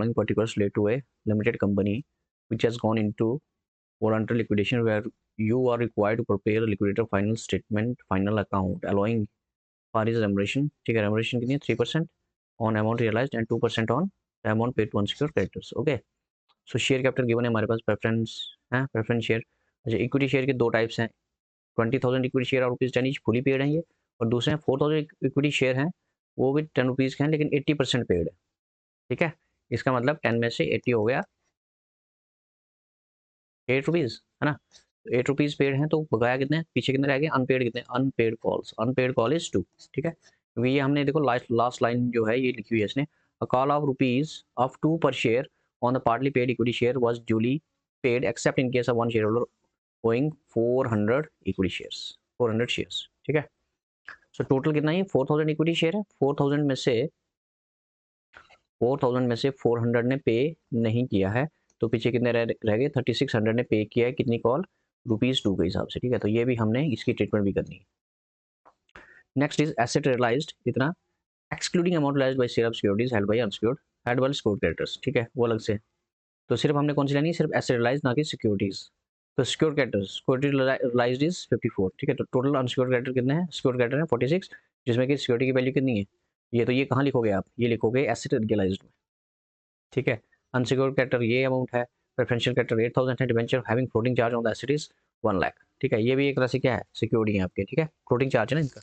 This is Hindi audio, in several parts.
following particulars relate to a limited company which has gone into voluntary liquidation where you are required to prepare a liquidator final statement, final account, allowing for his remuneration. ठीक है, remuneration कितनी है 3% on amount realized and 2% on the amount paid to unsecured creditors. Okay, so share capital given है हमारे पास preference है, preference share. अच्छा, equity share के दो types हैं, 20,000 equity share और रुपीज़ 10 each fully paid हैं ये, और दूसरे हैं 4,000 equity share हैं, वो भी 10 रुपीज़ के हैं लेकिन 80% पेड है. ठीक है, इसका मतलब 10 में से 80 हो गया 8 रुपीज़, है ना. 8 रुपीज़ पेड हैं तो बकाया कितने, पीछे कितने रह गए अनपेड, कितने unpaid calls, unpaid call is 2. ठीक है, क्योंकि ये हमने देखो लास्ट लाइन जो है ये लिखी हुई है इसने, a call of rupees of 2 पर share on the partly paid equity share was duly paid accept in case of one share holder owing 400 equity shares, 400 shares. ठीक है, सो टोटल कितना है, 4,000 इक्विटी शेयर है, 4,000 में से 400 ने पे नहीं किया है, तो पीछे कितने रह गए 3600 ने पे किया है, कितनी कॉल ₹2 के हिसाब से. ठीक है, तो ये भी हमने इसकी ट्रीटमेंट भी करनी है. नेक्स्ट इज एसेट रियलाइज्ड, कितना excluding amount realised by sale of securities held by unsecured held by secured creditors. ठीक है, वो अलग से, तो सिर्फ हमने कौन सी लेनी है, सिर्फ एसेट रियलाइज्ड, ना कि सिक्योरिटीज. तो secured creditors, security realised is 54. ठीक है, तो टोटल अनसिक्योर्ड क्रेडिटर कितने हैं, सिक्योर्ड क्रेडिटर है 46, जिसमें कि सिक्योरिटी की वैल्यू कितनी है, ये तो ये कहाँ लिखोगे आप, ये लिखोगे एसेट रियलाइज्ड में. ठीक है, अनसिक्योर्ड क्रेडिटर ये अमाउंट है, प्रेफरेंशियल क्रेडिटर 8,000 है, debenture having floating charge on the asset is 1 lakh. ठीक है, ये भी एक तरह से क्या है, सिक्योरिटी है आपके. ठीक है, फ्लोटिंग चार्ज है ना इनका.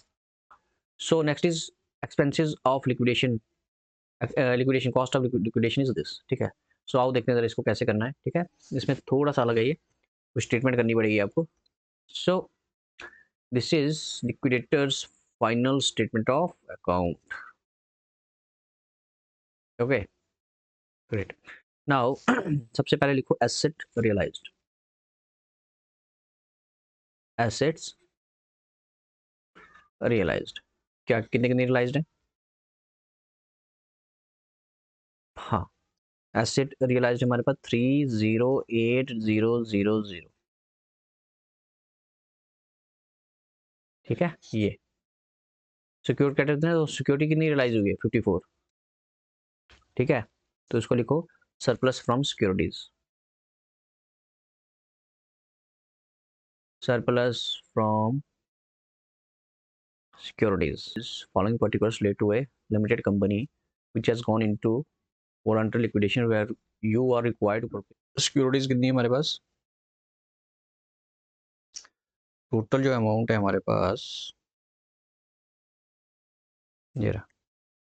So next is expenses of liquidation, liquidation cost of liquidation is this. ठीक है, सो आओ देखते हैं जरा इसको कैसे करना है. ठीक है, इसमें थोड़ा सा अलग है, ये कुछ ट्रीटमेंट करनी पड़ेगी आपको. सो this is liquidators final statement of account. Okay, great. Now सबसे पहले लिखो एसेट रियलाइज्ड, एसेट्स रियलाइज्ड, क्या कितने कितने रियलाइज्ड है, हाँ, एसेट रियलाइज्ड हमारे पास 308,000. ठीक है, ये सिक्योर्ड क्रेडिटर है तो सिक्योरिटी कितनी रियलाइज हुई है 54. ठीक है, तो इसको लिखो surplus from securities, surplus from securities. Following particulars relate to a limited company which has gone into voluntary liquidation where you are required to prepare securities. कितनी है हमारे पास, टोटल जो अमाउंट है हमारे पास ये रहा,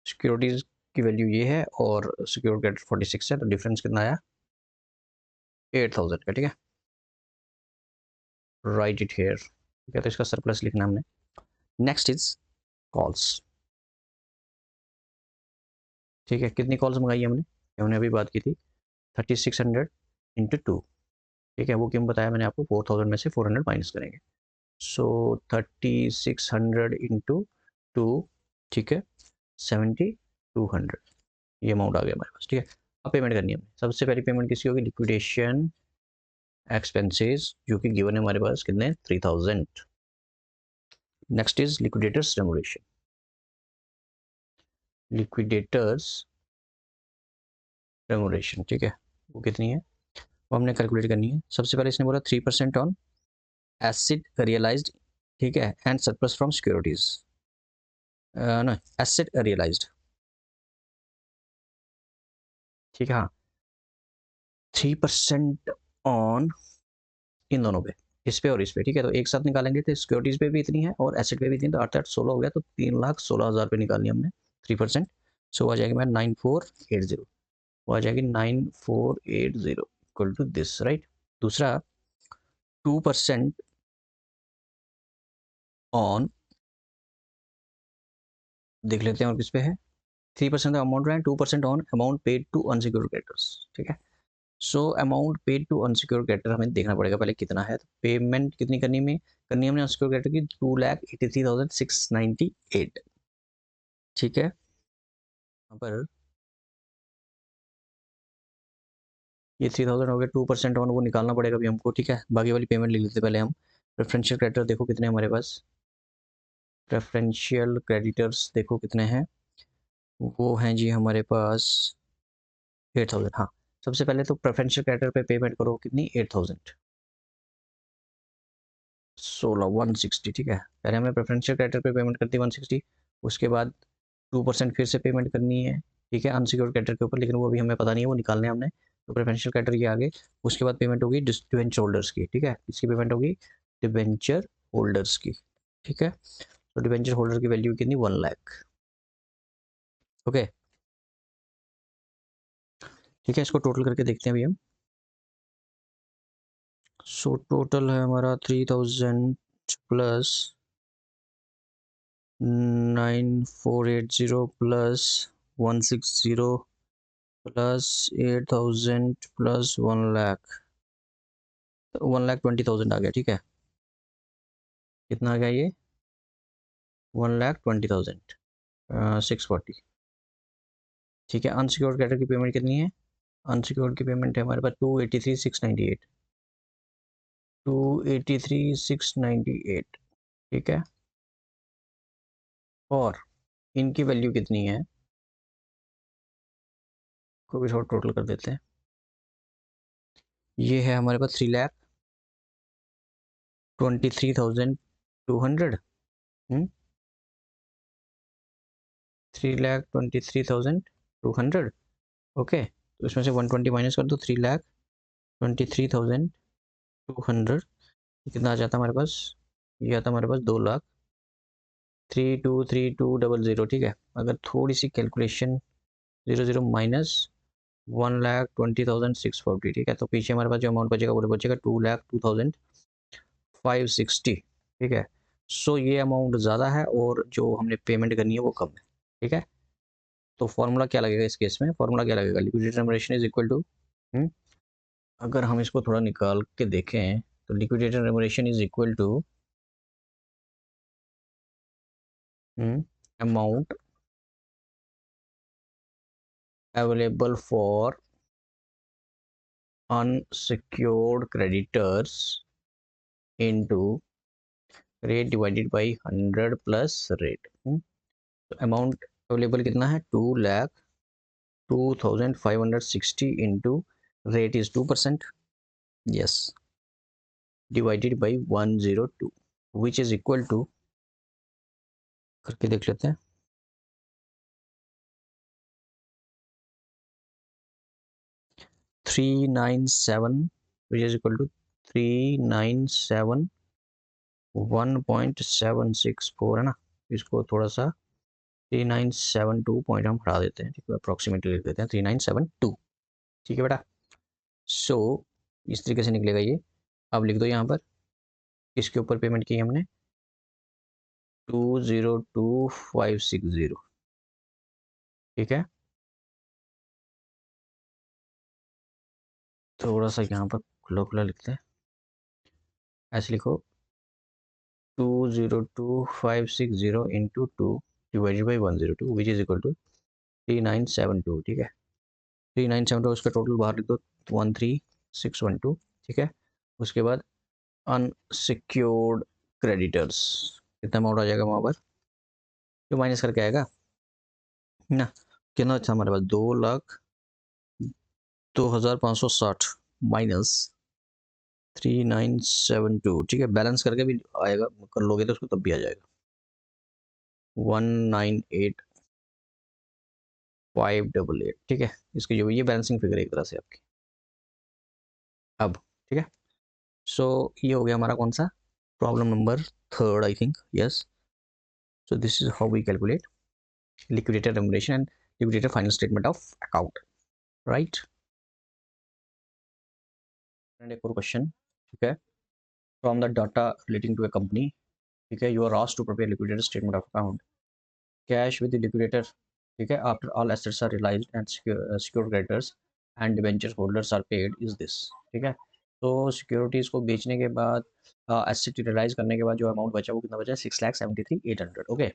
सिक्योरिटीज की वैल्यू ये है और सिक्योर्ड क्रेडिट 46 है, तो डिफरेंस कितना आया 8,000 का. ठीक है, राइट इट हेयर. ठीक है, तो इसका सरप्लस लिखना हमने. Next is calls. ठीक है, कितनी कॉल्स मंगाई हमने अभी बात की थी 3600 इंटू 2. ठीक है, वो क्यों बताया मैंने आपको, 4,000 में से 400 माइनस करेंगे, सो 3600 इंटू 2. ठीक है, 7200 ये अमाउंट आ गया हमारे पास. ठीक है, अब पेमेंट करनी है हमें. सबसे पहली पेमेंट किसकी होगी, लिक्विडेशन एक्सपेंसेस, जो कि गिवन है हमारे पास कितने 3000. Next is liquidators remuneration, liquidators remuneration. ठीक है, वो कितनी है वो हमने कैलकुलेट करनी है. सबसे पहले इसने बोला 3% ऑन एसेट रियलाइज्ड. ठीक है, एंड सरप्लस फ्रॉम सिक्योरिटीज, ना एसेट रियलाइज्ड. ठीक है, हाँ 3% ऑन इन दोनों पे, इस पे और इस पे. ठीक है, तो एक साथ निकालेंगे तो सिक्योरिटीज पे भी इतनी है और एसेट पे भी इतनी, तो 8,816 हो गया, तो 3,16,000 रुपये निकालनी हमने 3%. सो आ जाएगी मैं 9480, वो आ जाएगी 9480 इक्वल टू दिस, राइट. दूसरा 2% ऑन, देख लेते हैं और किस पे है, 3% अमाउंट है, 2% on amount paid to unsecured creditors. ठीक है, so amount paid to unsecured creditor हमें देखना पड़ेगा पहले कितना है. तो पेमेंट कितनी करनी हमने अनसिक्योर्ड क्रेडिटर की 2,83,698. ठीक है, यहाँ पर ये 3,000 हो गया, 2% ऑन वो निकालना पड़ेगा अभी हमको. ठीक है, बाकी वाली पेमेंट लिख लेते पहले हम. प्रेफरेंशियल क्रेडिटर देखो कितने हमारे पास, प्रेफरेंशियल क्रेडिटर्स देखो कितने हैं, वो हैं जी हमारे पास 8,000, हाँ। सबसे पहले तो प्रेफरेंशियल कैरेक्टर पे पेमेंट करो कितनी, 8,000, 160, ठीक है। पहले हमने प्रेफरेंशियल कैरेक्टर पे पेमेंट कर दी 160, उसके बाद 2% फिर से पेमेंट करनी है, ठीक है, अनसिक्योर्ड कैरेक्टर के ऊपर, लेकिन वो अभी हमें पता नहीं है, वो निकालने हमने। तो प्रेफरेंशियल कैरेक्टर ये आगे, उसके बाद पेमेंट होगी डिबेंचर होल्डर्स की, ठीक है, इसकी पेमेंट होगी डिबेंचर होल्डर्स की, ठीक है। तो डिबेंचर होल्डर की वैल्यू कितनी, 1 लाख, ओके, ठीक है। इसको टोटल करके देखते हैं अभी हम। सो टोटल है हमारा 3,000 plus 9,480 plus 160 plus 8,000 plus 1 lakh, 1,20,000 आ गया, ठीक है। कितना आ गया ये, 1,20,000, 640, ठीक है। अनसिक्योर्ड क्रेडिटर की पेमेंट कितनी है, अनसिक्योर्ड की पेमेंट है हमारे पास 283,698, 283,698, ठीक है। और इनकी वैल्यू कितनी है, को भी थोड़ा टोटल कर देते हैं। ये है हमारे पास 3,23,200, 3,23,200, ओके। तो इसमें से 120 माइनस कर दो, 3,23,200, कितना आ जाता है हमारे पास, ये आता है हमारे पास 2 लाख 323200, ठीक है। अगर थोड़ी सी कैलकुलेशन, 00 माइनस 1,20,640, ठीक है। तो पीछे हमारे पास जो अमाउंट बचेगा वो बचेगा 2,02,560, ठीक है। सो ये अमाउंट ज़्यादा है और जो हमने पेमेंट करनी है वो कम है, ठीक है। तो फॉर्मूला क्या लगेगा इस केस में, फॉर्मूला क्या लगेगा, liquidity remuneration is equal to, अगर हम इसको थोड़ा निकाल के देखें तो liquidator remuneration is equal to amount available for unsecured creditors into rate divided by 100 plus rate. तो अमाउंट अवेलेबल कितना है, 2,02,560 into rate is 2%, yes, divided by 102, which is equal to, करके देख लेते हैं, 397, विच इज इक्वल टू 397 1.764 है ना। इसको थोड़ा सा 3972 पॉइंट हम हटा देते हैं, ठीक है, अप्रॉक्सीमेटली लिख देते हैं 3972, ठीक है बेटा। सो इस तरीके से निकलेगा ये। अब लिख दो यहाँ पर, इसके ऊपर पेमेंट की हमने 202,560, ठीक है। थोड़ा सा यहाँ पर खुला खुला लिखते हैं, ऐसे लिखो 202,560 into 2 divided by 102 which is equal to 3972, ठीक है। 3972 उसका टोटल बाहर लिख दो 13,612, ठीक है। उसके बाद अनसिक्योर्ड क्रेडिटर्स, कितना अमाउंट आ जाएगा वहाँ पर, जो माइनस करके आएगा ना, कितना अच्छा हमारे पास 2,02,560 माइनस 3972, ठीक है। बैलेंस करके भी आएगा, कर लोगे तो उसको तब भी आ जाएगा 198,588, ठीक है। इसकी जो ये बैलेंसिंग फिगर है एक तरह से आपकी। अब ठीक है, सो ये हो गया हमारा कौन सा, problem number 3 I think, yes. So this is how we calculate liquidator remuneration and liquidator final statement of account, right? And एक और क्वेश्चन, ठीक है, from the data relating to a company, ठीक है, you are asked to prepare liquidator statement of account, cash with the liquidator, ठीक है, after all assets are realized and secured creditors and debenture holders are paid is this, ठीक है। तो सिक्योरिटीज़ को बेचने के बाद, एसेट रियलाइज करने के बाद जो अमाउंट बचा वो कितना बचा, 6,73,800, okay.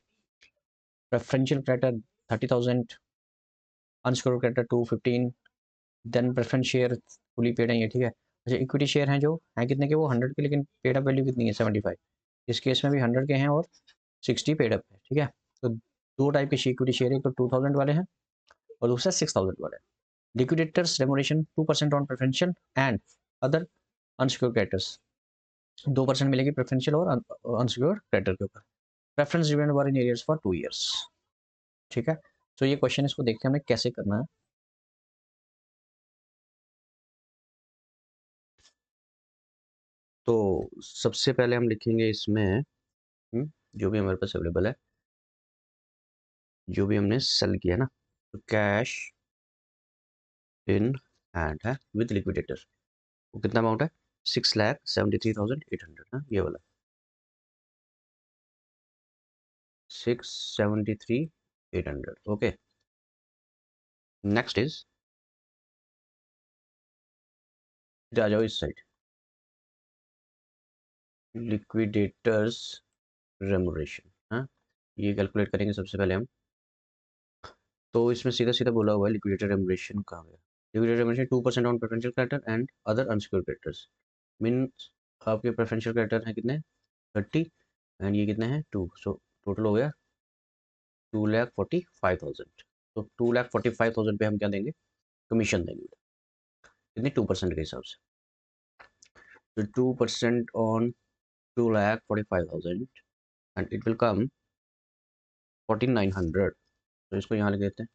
Preferential creditor 30,000, unsecured creditor 215, then preference share fully paid है ये, ठीक है। अच्छा, इक्विटी शेयर हैं जो हैं कितने के, वो 100 के, लेकिन पेड अप वैल्यू कितनी है, 75। इस केस में भी 100 के हैं और 60 पेड अप है, ठीक है। तो दो टाइप के इक्विटी शेयर, एक तो 2,000 वाले हैं और दूसरा 6,000 वाले हैं। Liquidators remuneration 2% on preferential and other unsecured creditors, 2% मिलेगी प्रेफरेंशियल और अनसिक्योर्ड क्रेडिटर के ऊपर। Preference dividend were in arrears for 2 years. ठीक है, तो ये क्वेश्चन इसको देखते हैं हमें कैसे करना है। तो सबसे पहले हम लिखेंगे इसमें जो भी हमारे पास अवेलेबल है, जो भी हमने सेल किया ना, तो कैश इन हैंड है विद लिक्विडेटर, वो कितना अमाउंट है 6,73,800 है, ये वाला 673,800। ओके, नेक्स्ट इज, आ जाओ इस साइड, लिक्विडेटर्स रेमुनरेशन। हाँ, ये कैलकुलेट करेंगे सबसे पहले हम। तो इसमें सीधा सीधा बोला हुआ है लिक्विडेटर रेमुनरेशन कहाँ गया। Liquidator remuneration 2% on preferential creditor and other unsecured creditors. Means आपके प्रेफरेंशियल क्रेडिटर हैं कितने 30 एंड ये कितने हैं 2, सो टोटल हो गया 2,45,000। तो 2,45,000 पे हम क्या देंगे, कमीशन देंगे, कितनी 2% के हिसाब से। तो 2% on 2,45,000 and it will come 4,900। तो इसको यहाँ लिख देते हैं,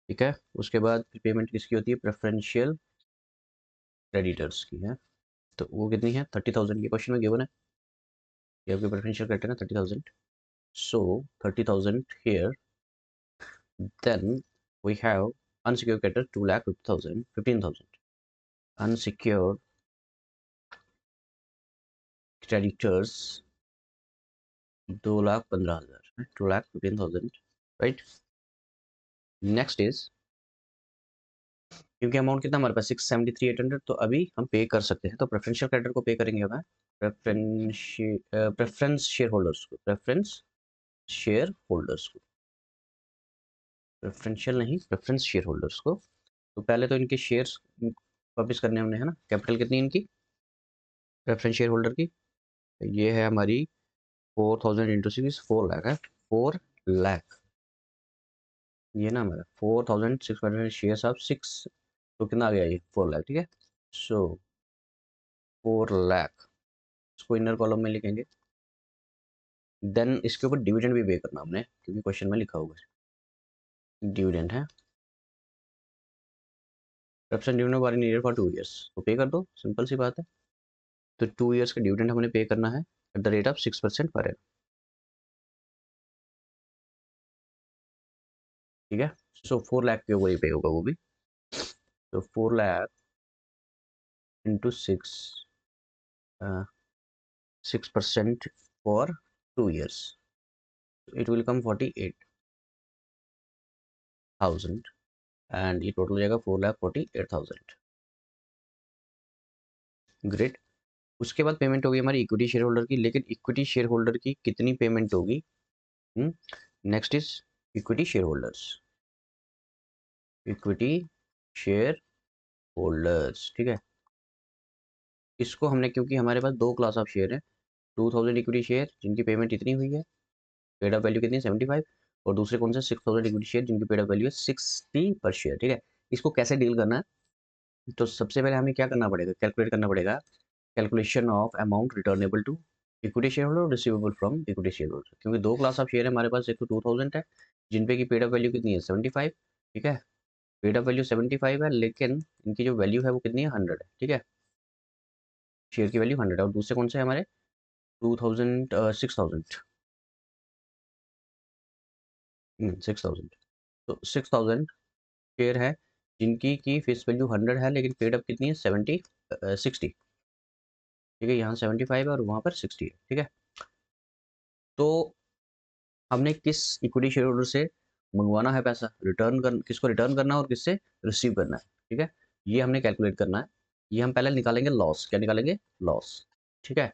ठीक है। उसके बाद पेमेंट किसकी होती है, प्रेफरेंशियल क्रेडिटर्स की है। तो वो कितनी है 30,000 की, क्वेश्चन में गिवन है ये आपके प्रेफरेंशियल क्रेडिटर है 30,000। सो 30,000 here, then we have unsecured creditor 2,50,000, 15,000, unsecured creditors 2,15,000, 2,15,000, right. Next is, क्योंकि अमाउंट कितना हमारे पास 673,800, तो अभी हम पे कर सकते हैं। तो प्रेफरेंशियल क्रेडिटर को पे करेंगे हमें, प्रेफरेंस शेयर होल्डर्स को, प्रेफरेंस शेयर होल्डर्स को, प्रेफरेंशियल नहीं, प्रेफरेंस शेयर होल्डर्स को। तो पहले तो इनके शेयर्स वापस करने हमने, है ना। कैपिटल कितनी इनकी प्रेफरेंस शेयर होल्डर की, ये है हमारी 4,000 इंटू 6, 4 लाख है, 4 लाख। ये ना हमारा 4,600 शेयर ऑफ 6, तो कितना आ गया ये 4 लाख, ठीक है। सो 4 लाख, इसको इनर कॉलम में लिखेंगे। देन इसके ऊपर डिविडेंड भी पे करना हमने, क्योंकि क्वेश्चन में लिखा होगा डिविडेंड है। Preference dividend bar in year for 2 years, तो पे कर दो, सिंपल सी बात है। तो 2 ईयर्स का डिविडेंड हमने पे करना है at the rate of 6% per annum, ठीक है। सो 4 लाख के ऊपर ही पे होगा वो भी। तो 4 lakh into 6% for 2 years, it will come 48,000 and ये टोटल हो जाएगा 4,48,000। ग्रेट। उसके बाद पेमेंट होगी हमारी इक्विटी शेयर होल्डर की, लेकिन इक्विटी शेयर होल्डर की कितनी पेमेंट होगी, next is equity share holders, equity share holders, ठीक है। इसको हमने, क्योंकि हमारे पास दो क्लास ऑफ शेयर है, 2,000 इक्विटी शेयर जिनकी पेमेंट इतनी हुई है, पेड अप वैल्यू कितनी है 75, और दूसरे कौन से 6,000 इक्विटी शेयर जिनकी पेड अप वैल्यू है 60 पर शेयर, ठीक है। इसको कैसे डील करना है, तो सबसे पहले हमें क्या करना पड़ेगा, कैलकुलेट करना पड़ेगा, calculation of amount returnable to equity share holder, receivable from equity share holder. क्योंकि दो क्लास ऑफ शेयर है हमारे पास, एक तो 2,000 है जिनपे की पेड अप वैल्यू कितनी है 75, ठीक है। पेड अप वैल्यू 75 है, लेकिन इनकी जो वैल्यू है वो कितनी है 100 है, ठीक है। शेयर की वैल्यू 100 है। और दूसरे कौन से हमारे 2,000 6,000, 6,000, तो 6,000 शेयर है जिनकी की फेस वैल्यू 100 है, लेकिन पेड अप कितनी है 60, ठीक है। यहाँ 75 है और वहाँ पर 60 है, ठीक है। तो हमने किस इक्विटी शेयर होल्डर से मंगवाना है पैसा, रिटर्न कर, किसको रिटर्न करना है और किससे रिसीव करना है, ठीक है। ये हमने कैलकुलेट करना है। ये हम पहले निकालेंगे लॉस, क्या निकालेंगे लॉस, ठीक है।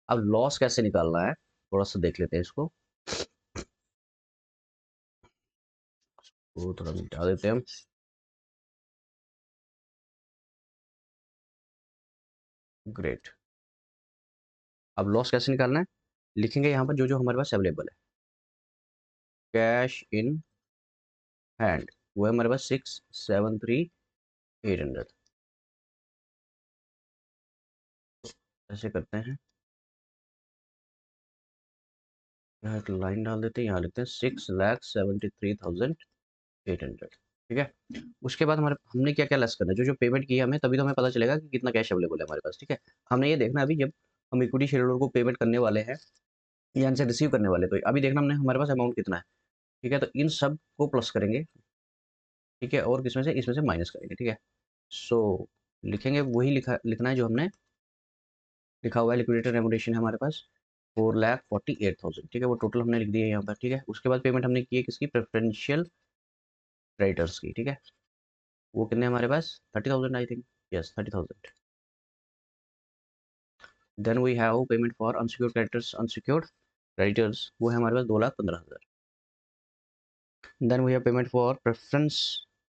अब लॉस कैसे निकालना है थोड़ा सा देख लेते हैं इसको, वो थोड़ा मिटा देते हैं हम। ग्रेट। अब लॉस कैसे निकालना है, लिखेंगे यहाँ पर जो जो हमारे पास अवेलेबल है। कैश इन हैंड वो है हमारे पास 673 800 ऐसे करते हैं, यहाँ एक लाइन डाल देते हैं, यहाँ लिखते हैं 6,73,800, ठीक है। उसके बाद हमारे हमने क्या क्या लेस करना है, जो जो पेमेंट की है हमें, तभी तो हमें पता चलेगा कि कितना कैश अवेलेबल है हमारे पास, ठीक है। हमने ये देखना है अभी, जब हम इक्विटी शेयर होल्डर को पेमेंट करने वाले हैं या इनसे रिसीव करने वाले, तो अभी देखना हमने हमारे पास अमाउंट कितना है, ठीक है। तो इन सब को प्लस करेंगे, ठीक है, और किसमें से, इसमें से माइनस करेंगे, ठीक है। सो लिखेंगे वही लिखना है जो हमने लिखा हुआ है, लिक्विडेटर रेमुनेशन है हमारे पास 4,48,000, ठीक है, वो टोटल हमने लिख दिया है यहाँ पर, ठीक है। उसके बाद पेमेंट हमने की है किसकी, प्रेफरेंशियल क्रेडिटर्स की, ठीक है। वो कितने हमारे पास 30,000 I think, yes 30,000। Then we have payment for unsecured creditors, unsecured creditors वो है हमारे पास 2,15,000। Then we have payment for preference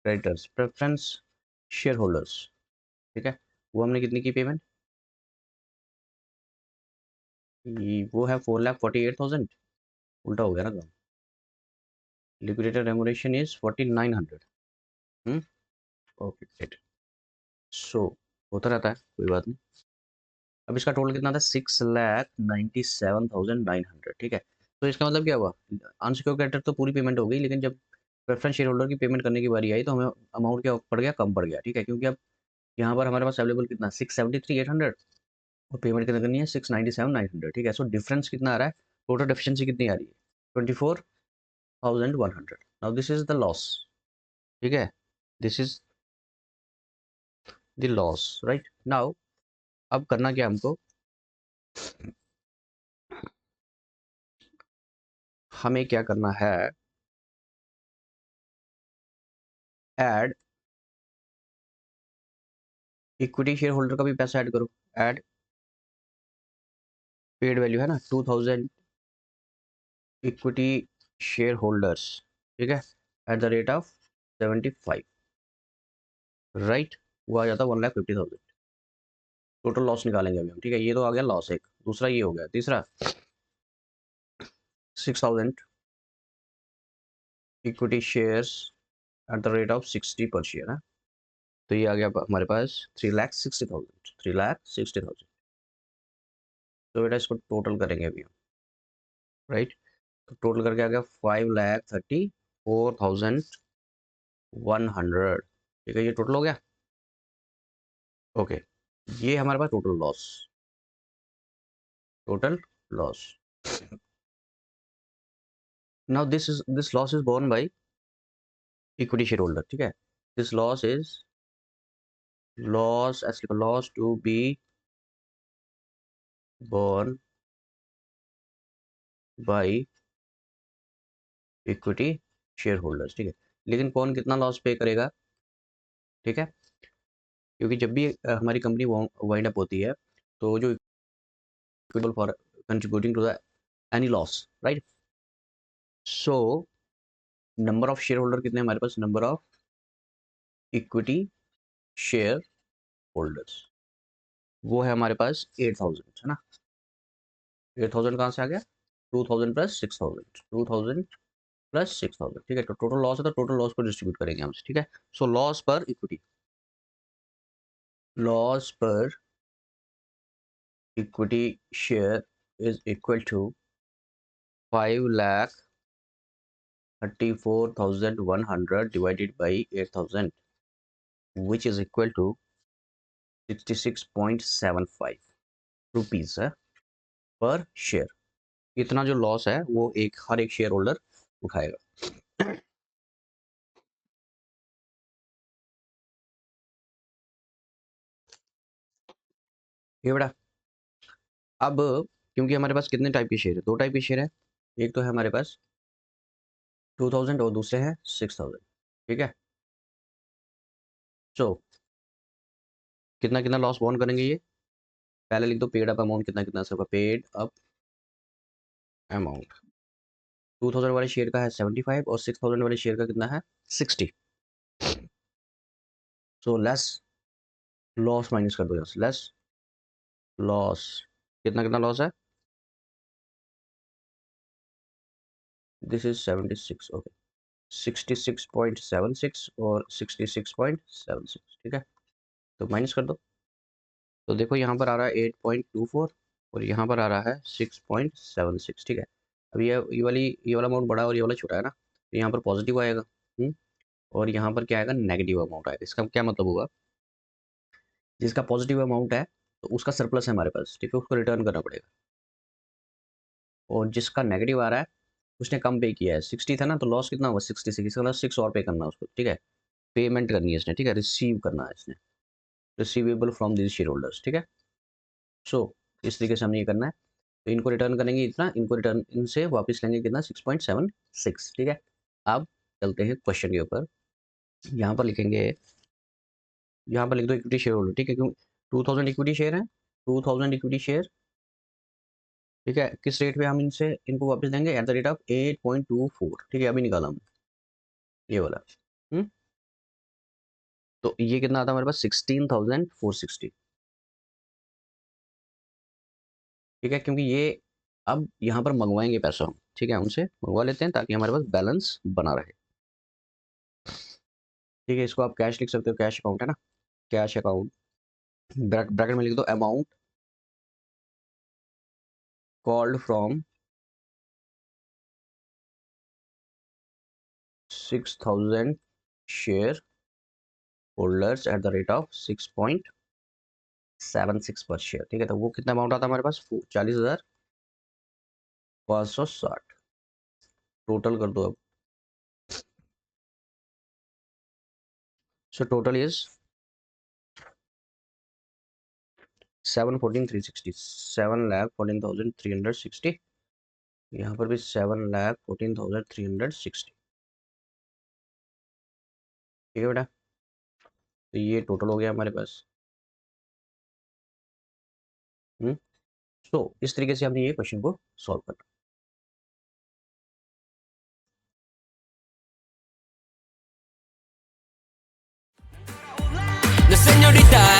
creditors, preference share holders, ठीक है, वो हमने कितनी की पेमेंट, वो है 4,48,000, उल्टा हो गया ना काम। Liquidator remuneration is 4,900। Okay great. So होता रहता है, कोई बात नहीं। अब इसका टोटल कितना था, 6,97,900, ठीक है। तो इसका मतलब क्या हुआ, अनसिक्योर्ड क्रेडिटर तो पूरी पेमेंट हो गई, लेकिन जब प्रेफरेंस शेयर होल्डर की पेमेंट करने की बारी आई तो हमें अमाउंट क्या पड़ गया, कम पड़ गया, ठीक है। क्योंकि अब यहाँ पर हमारे पास अवेलेबल कितना, 673,800, और पेमेंट कितना करनी है, 697,900, ठीक है। सो डिफरेंस कितना आ रहा है, टोटल डेफिशिएंसी कितनी आ रही है, 24,100। Now this is the loss, ठीक है, this is the loss, right. Now अब करना क्या हमको, हमें क्या करना है, ऐड इक्विटी शेयर होल्डर का भी पैसा ऐड करो, ऐड पेड वैल्यू है ना 2,000 इक्विटी शेयर होल्डर्स, ठीक है, at the rate of 75, right. वो आ जाता है 1,50,000। टोटल लॉस निकालेंगे अभी हम, ठीक है। ये तो आ गया लॉस एक, दूसरा ये हो गया, तीसरा 6,000 equity shares at the rate of 60 पर शेयर है, तो ये आ गया हमारे पास 3,60,000, 3,60,000। तो बेटा इसको टोटल करेंगे अभी हम, राइट। तो टोटल करके आ गया 5,34,100, ठीक है, ये टोटल हो गया, ओके। ये हमारे पास total loss, total loss. Now this loss is borne by equity share holder, ठीक है। दिस लॉस इज लॉस, ऐसे loss to be borne by equity share holders, ठीक है। लेकिन कौन कितना लॉस पे करेगा, ठीक है, क्योंकि जब भी हमारी कंपनी वाइंड अप होती है तो जो for contributing to the any loss, right. So number of share holder कितने हमारे पास, number of equity share holders वो है हमारे पास 8,000, है ना। 8,000 कहाँ से आ गया, 2,000 प्लस 6,000, 2,000 प्लस 6,000, ठीक है। तो टोटल लॉस है, तो टोटल लॉस को डिस्ट्रीब्यूट करेंगे हमसे, ठीक है। So loss per equity, loss per equity share is equal to 5,34,100 divided by 8,000, which is equal to 66.75 rupees है पर शेयर। इतना जो लॉस है वो हर एक शेयर होल्डर उठाएगा। ये बेटा, अब क्योंकि हमारे पास कितने टाइप के शेयर है, दो टाइप के शेयर है, एक तो है हमारे पास 2,000 और दूसरे हैं 6,000, ठीक है। सो कितना कितना लॉस बॉर्न करेंगे ये, पहले लिख दो पेड अप अमाउंट कितना कितना सबका, पेड अप अमाउंट 2,000 वाले शेयर का है 75 और 6,000 वाले शेयर का कितना है 60। सो लेस लॉस माइनस कर दो यहाँ से, लेस लॉस, कितना कितना लॉस है, दिस इज 76, ओके। 66.76 और 66.76, ठीक है। तो माइनस कर दो, तो देखो यहाँ पर आ रहा है 8.24 और यहाँ पर आ रहा है 6.76, ठीक है। अब ये वाला अमाउंट बड़ा और ये वाला छोटा है ना, तो यहाँ पर पॉजिटिव आएगा और यहाँ पर क्या आएगा, नेगेटिव अमाउंट आएगा। इसका क्या मतलब होगा, जिसका पॉजिटिव अमाउंट है तो उसका सरप्लस है हमारे पास, ठीक है, उसको रिटर्न करना पड़ेगा। और जिसका नेगेटिव आ रहा है उसने कम पे किया है, 60 था ना, तो लॉस कितना होगा, 66, इसका मतलब 6 और पे करना है उसको, ठीक है। पेमेंट करनी है इसने, ठीक है, रिसीव करना है इसने, receivable from this share holders, ठीक है। सो इस तरीके से हमने ये करना है। तो इनको रिटर्न करेंगे इतना, इनको रिटर्न इनसे वापस लेंगे कितना, 6.76, ठीक है। अब चलते हैं क्वेश्चन के ऊपर। यहाँ पर लिखेंगे, यहाँ पर लिख दो इक्विटी शेयर होल्डर, ठीक है, क्यों 2000 इक्विटी शेयर है, 2000 इक्विटी शेयर, ठीक है। किस रेट पे हम इनको वापस देंगे, एट द रेट ऑफ 8.24, ठीक है, अभी निकाला हम ये वाला। तो ये कितना आता है हमारे पास, 16,460, ठीक है, क्योंकि ये अब यहाँ पर मंगवाएंगे पैसा हम, ठीक है, उनसे मंगवा लेते हैं ताकि हमारे पास बैलेंस बना रहे, ठीक है। इसको आप कैश लिख सकते हो, कैश अकाउंट है ना, कैश अकाउंट, ब्रैकेट में लिख दो amount called from 6,000 share holders at the rate of 6.76 पर शेयर, ठीक है। तो वो कितना अमाउंट आता है हमारे पास, 40,560, टोटल कर दो अब। सो टोटल इज 714,360, 7,14,360, यहाँ पर भी 7,14,360, ठीक है बेटा। तो ये टोटल हो गया हमारे पास। तो इस तरीके से हमने ये क्वेश्चन को सॉल्व करना। La señorita